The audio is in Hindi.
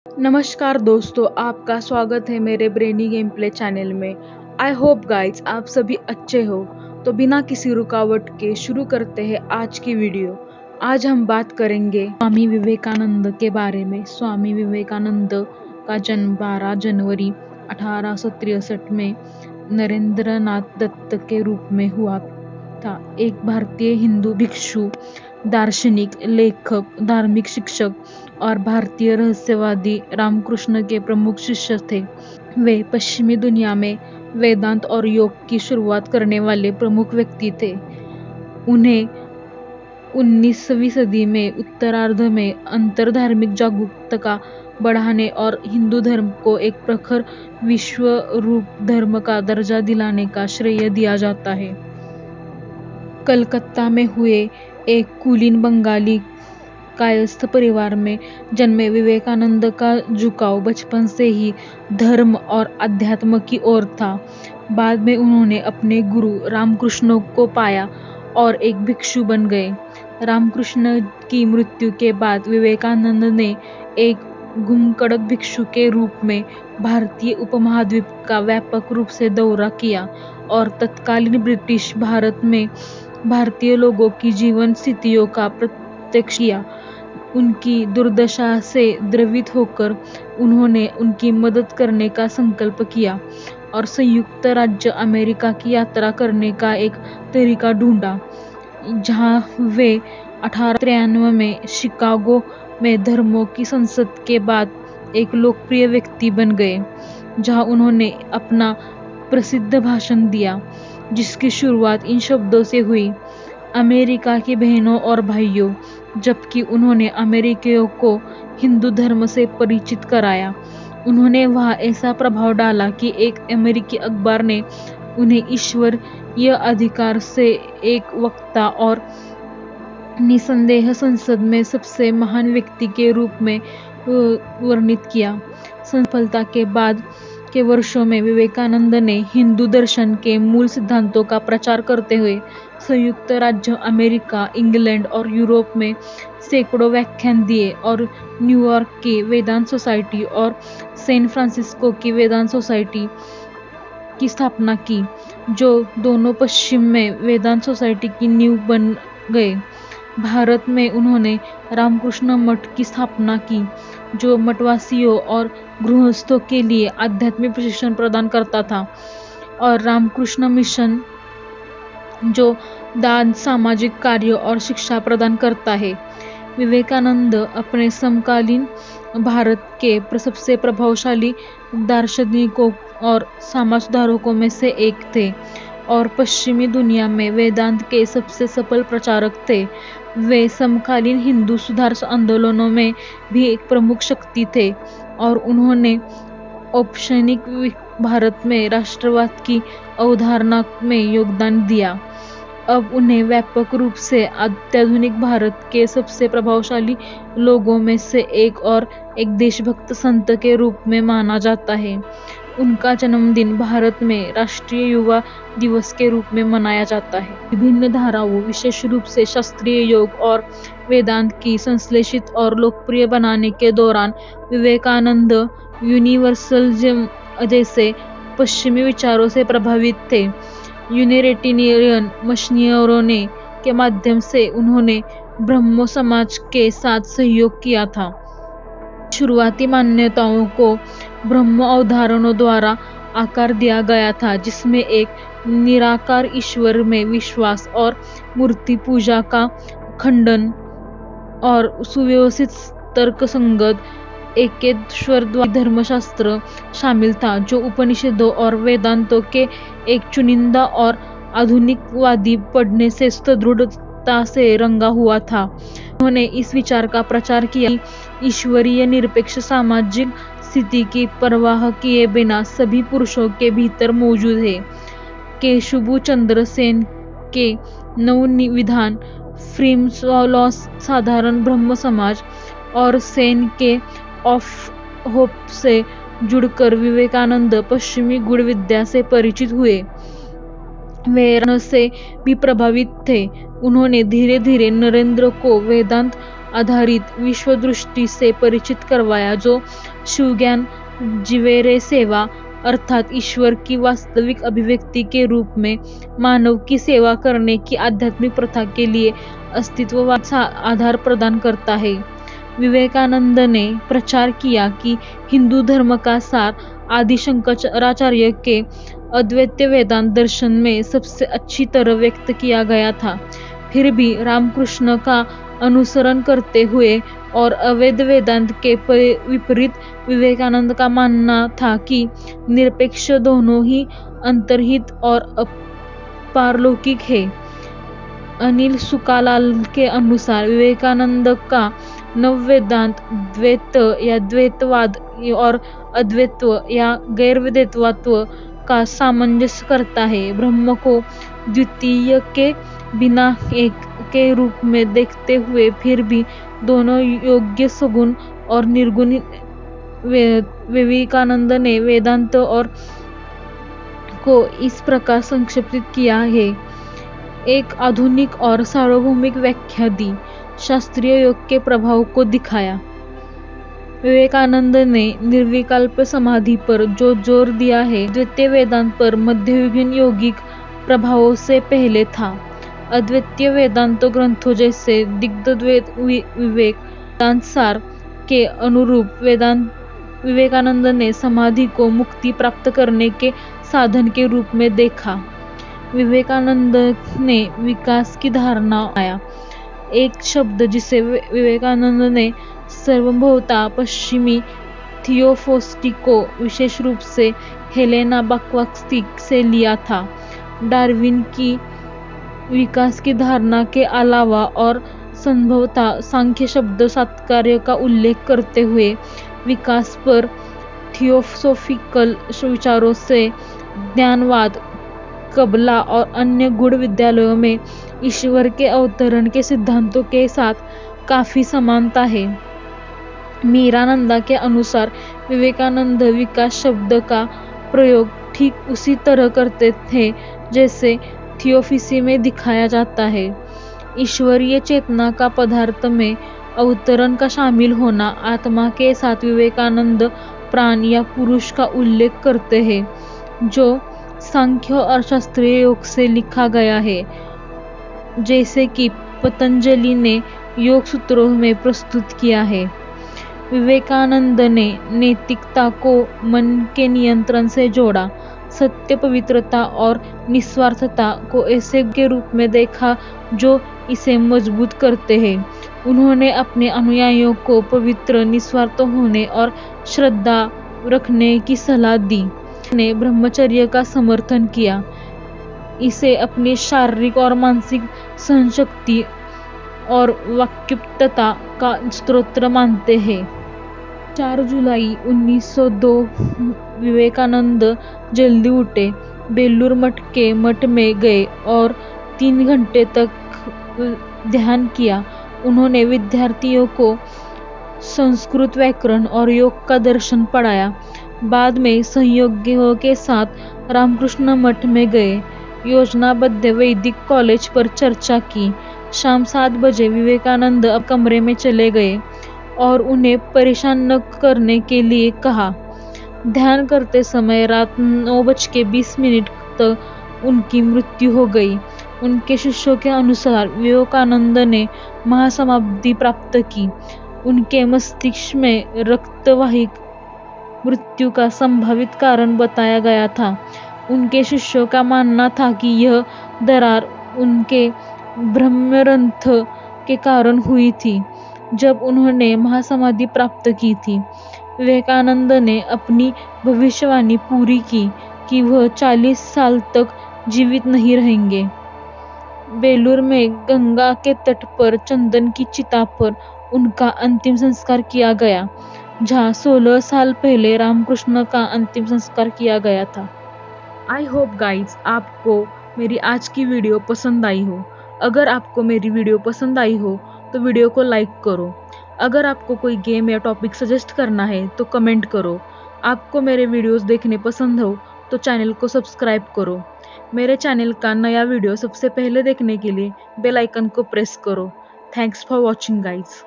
नमस्कार दोस्तों, आपका स्वागत है मेरे ब्रेनी गेम प्ले चैनल में। आई होप गाइज आप सभी अच्छे हो। तो बिना किसी रुकावट के शुरू करते हैं आज की वीडियो। आज हम बात करेंगे स्वामी विवेकानंद के बारे में। स्वामी विवेकानंद का जन्म 12 जनवरी 1863 में नरेंद्रनाथ दत्त के रूप में हुआ था। एक भारतीय हिंदू भिक्षु, दार्शनिक, लेखक, धार्मिक शिक्षक और भारतीय रहस्यवादी रामकृष्ण के प्रमुख शिष्य थे। वे पश्चिमी दुनिया में वेदांत और योग की शुरुआत करने वाले प्रमुख व्यक्ति थे। उन्हें 19वीं सदी में उत्तरार्ध में अंतरधार्मिक जागरूकता बढ़ाने और हिंदू धर्म को एक प्रखर विश्व रूप धर्म का दर्जा दिलाने का श्रेय दिया जाता है। कलकत्ता में हुए एक कुलीन बंगाली कायस्थ परिवार में जन्मे विवेकानंद का झुकाव बचपन से ही धर्म और अध्यात्म की ओर था। बाद में उन्होंने अपने गुरु रामकृष्ण को पाया और एक भिक्षु बन गए। रामकृष्ण की मृत्यु के बाद विवेकानंद ने एक घुमकड़क भिक्षु के रूप में भारतीय उपमहाद्वीप का व्यापक रूप से दौरा किया और तत्कालीन ब्रिटिश भारत में भारतीय लोगों की जीवन स्थितियों का प्रत्यक्ष किया। उनकी दुर्दशा से द्रवित होकर उन्होंने उनकी मदद करने का संकल्प किया और संयुक्त राज्य अमेरिका की यात्रा करने का एक तरीका ढूंढा, जहां वे 1893 में शिकागो में धर्मों की संसद के बाद एक लोकप्रिय व्यक्ति बन गए, जहां उन्होंने अपना प्रसिद्ध भाषण दिया, जिसकी शुरुआत इन शब्दों से हुई, अमेरिका की बहनों और भाइयों। जबकि उन्होंने अमेरिकियों को हिंदू धर्म से परिचित कराया। उन्होंने वहां ऐसा प्रभाव डाला कि एक अमेरिकी अखबार ने उन्हें ईश्वरीय अधिकार से एक वक्ता और निसंदेह संसद में सबसे महान व्यक्ति के रूप में वर्णित किया। सफलता के बाद के वर्षों में विवेकानंद ने हिंदू दर्शन के मूल सिद्धांतों का प्रचार करते हुए संयुक्त राज्य अमेरिका, इंग्लैंड और यूरोप में सैकड़ों व्याख्यान दिए और न्यूयॉर्क की वेदांत सोसाइटी और सैन फ्रांसिस्को की वेदांत सोसाइटी की स्थापना की, जो दोनों पश्चिम में वेदांत सोसाइटी की नींव बन गए। भारत में उन्होंने रामकृष्ण मठ की स्थापना की, जो मठवासियों और गृहस्थों के लिए आध्यात्मिक प्रशिक्षण प्रदान करता था, और रामकृष्ण मिशन, जो दान, सामाजिक कार्य और शिक्षा प्रदान करता है। विवेकानंद अपने समकालीन भारत के सबसे प्रभावशाली दार्शनिकों और समाज सुधारकों में से एक थे और पश्चिमी दुनिया में वेदांत के सबसे सफल प्रचारक थे। वे समकालीन हिंदू सुधार आंदोलनों में भी एक प्रमुख शक्ति थे और उन्होंने औपनिवेशिक भारत में राष्ट्रवाद की अवधारणा में योगदान दिया। अब उन्हें व्यापक रूप से आधुनिक भारत के सबसे प्रभावशाली लोगों में से एक और एक देशभक्त संत के रूप में माना जाता है। उनका जन्मदिन भारत में राष्ट्रीय युवा दिवस के रूप में मनाया जाता है। विभिन्न धाराओं, विशेष रूप से शास्त्रीय योग और वेदांत की संश्लेषित और लोकप्रिय बनाने के दौरान विवेकानंद यूनिवर्सलिज्म जैसे पश्चिमी विचारों से प्रभावित थे। यूनिटेरियन मिशनरियों के माध्यम से उन्होंने ब्रह्मो समाज के साथ सहयोग किया था। शुरुआती मान्यताओं को ब्रह्म अवधारणाओं द्वारा आकार दिया गया था, जिसमें एक निराकार ईश्वर में विश्वास और मूर्ति पूजा का खंडन और सुव्यवस्थित तर्कसंगत एकेश्वरवादी धर्मशास्त्र शामिल था, जो उपनिषदों और वेदांतों के एक चुनिंदा और आधुनिकवादी पढ़ने से सुदृढ़ता से रंगा हुआ था। उन्होंने इस विचार का प्रचार किया कि ईश्वरीय निरपेक्ष सामाजिक स्थिति की परवाह किए बिना सभी पुरुषों के भीतर मौजूद है। केशव चंद्र सेन के नवविधान फ्रीम्स लॉ, साधारण ब्रह्म समाज और सेन के ऑफ होप से जुड़कर विवेकानंद पश्चिमी गुण विद्या से परिचित हुए। वे से भी प्रभावित थे। उन्होंने धीरे धीरे नरेंद्र को वेदांत आधारित विश्वदृष्टि से परिचित करवाया, जो शिवज्ञान जीवेरे सेवा अर्थात ईश्वर की वास्तविक अभिव्यक्ति के रूप में मानव की सेवा करने की आध्यात्मिक प्रथा के लिए अस्तित्ववाद आधार प्रदान करता है। विवेकानंद ने प्रचार किया कि हिंदू धर्म का सार आदि शंकराचार्य के अद्वैत वेदांत दर्शन में सबसे अच्छी तरह व्यक्त किया गया था। फिर भी रामकृष्ण का अनुसरण करते हुए और अवैध वेदांत के विपरीत विवेकानंद का मानना था कि निरपेक्ष दोनों ही अंतर्हित और पारलौकिक है। अनिल सुकालाल के अनुसार विवेकानंद का नव वेदांत द्वैत या द्वैतवाद और अद्वैत्व या गैरद्वैतवाद का सामंजस्य करता है। ब्रह्म को द्वितीय के बिना एक के रूप में देखते हुए फिर भी दोनों योग्य सगुण और निर्गुण विवेकानंद ने वेदांत और को इस प्रकार संक्षिप्त किया है। एक आधुनिक और सार्वभौमिक व्याख्या दी, शास्त्रीय योग के प्रभाव को दिखाया। विवेकानंद ने निर्विकल्प समाधि पर जो जोर दिया है, द्वितीय वेदांत पर मध्ययुगीन यौगिक प्रभावों से पहले था। अद्वैतीय वेदांत ग्रंथों जैसे दिग्द्वैत वेदांत सार के अनुरूप विवेकानंद ने समाधि को मुक्ति प्राप्त करने के साधन के रूप में देखा। विवेकानंद ने विकास की धारणा आया, एक शब्द जिसे विवेकानंद ने सर्वभौता पश्चिमी थियोफोस्टी को विशेष रूप से हेलेना ब्लावात्स्की से लिया था। डार्विन की विकास की धारणा के अलावा और संभवतः सांख्य शब्द सात्कार्य का उल्लेख करते हुए विकास पर थियोसॉफिकल विचारों से ज्ञानवाद, कबला और अन्य गूढ़ विद्यालयों में ईश्वर के अवतरण के सिद्धांतों के साथ काफी समानता है। मीरानंदा के अनुसार विवेकानंद विकास शब्द का प्रयोग ठीक उसी तरह करते थे जैसे थियोफिसी में दिखाया जाता है। ईश्वरीय चेतना का पदार्थ में अवतरण का शामिल होना। आत्मा के साथ विवेकानंद प्राण या पुरुष का उल्लेख करते हैं, जो सांख्य और शास्त्रीय योग से लिखा गया है, जैसे कि पतंजलि ने योग सूत्रों में प्रस्तुत किया है। विवेकानंद ने नैतिकता को मन के नियंत्रण से जोड़ा, सत्य, पवित्रता और निस्वार्थता को ऐसे के रूप में देखा जो इसे मजबूत करते हैं। उन्होंने अपने अनुयायियों को पवित्र, निस्वार्थ होने और श्रद्धा रखने की सलाह दी। ने ब्रह्मचर्य का समर्थन किया, इसे अपनी शारीरिक और मानसिक सहनशक्ति और वाक्पटुता का स्रोत मानते हैं। 4 जुलाई 1902 विवेकानंद जल्दी उठे, बेलूर मठ के मठ में गए और 3 घंटे तक ध्यान किया। उन्होंने विद्यार्थियों को संस्कृत व्याकरण और योग का दर्शन पढ़ाया। बाद में सहयोगियों के साथ रामकृष्ण मठ में गए, योजनाबद्ध वैदिक कॉलेज पर चर्चा की। शाम 7 बजे विवेकानंद अब कमरे में चले गए और उन्हें परेशान न करने के लिए कहा। ध्यान करते समय रात 9:20 तक उनकी मृत्यु हो गई। उनके शिष्यों के अनुसार विवेकानंद ने महासमाधि प्राप्त की। उनके मस्तिष्क में रक्तवाहिक मृत्यु का संभावित कारण बताया गया था। उनके शिष्यों का मानना था कि यह दरार उनके ब्रह्मरंध्र के कारण हुई थी जब उन्होंने महासमाधि प्राप्त की थी। विवेकानंद ने अपनी भविष्यवाणी पूरी की कि वह 40 साल तक जीवित नहीं रहेंगे। बेलूर में गंगा के तट पर चंदन की चिता पर उनका अंतिम संस्कार किया गया, जहाँ 16 साल पहले रामकृष्ण का अंतिम संस्कार किया गया था। आई होप गाइज आपको मेरी आज की वीडियो पसंद आई हो। अगर आपको मेरी वीडियो पसंद आई हो तो वीडियो को लाइक करो। अगर आपको कोई गेम या टॉपिक सजेस्ट करना है तो कमेंट करो। आपको मेरे वीडियोस देखने पसंद हो तो चैनल को सब्सक्राइब करो। मेरे चैनल का नया वीडियो सबसे पहले देखने के लिए बेल आइकन को प्रेस करो। Thanks for watching guys.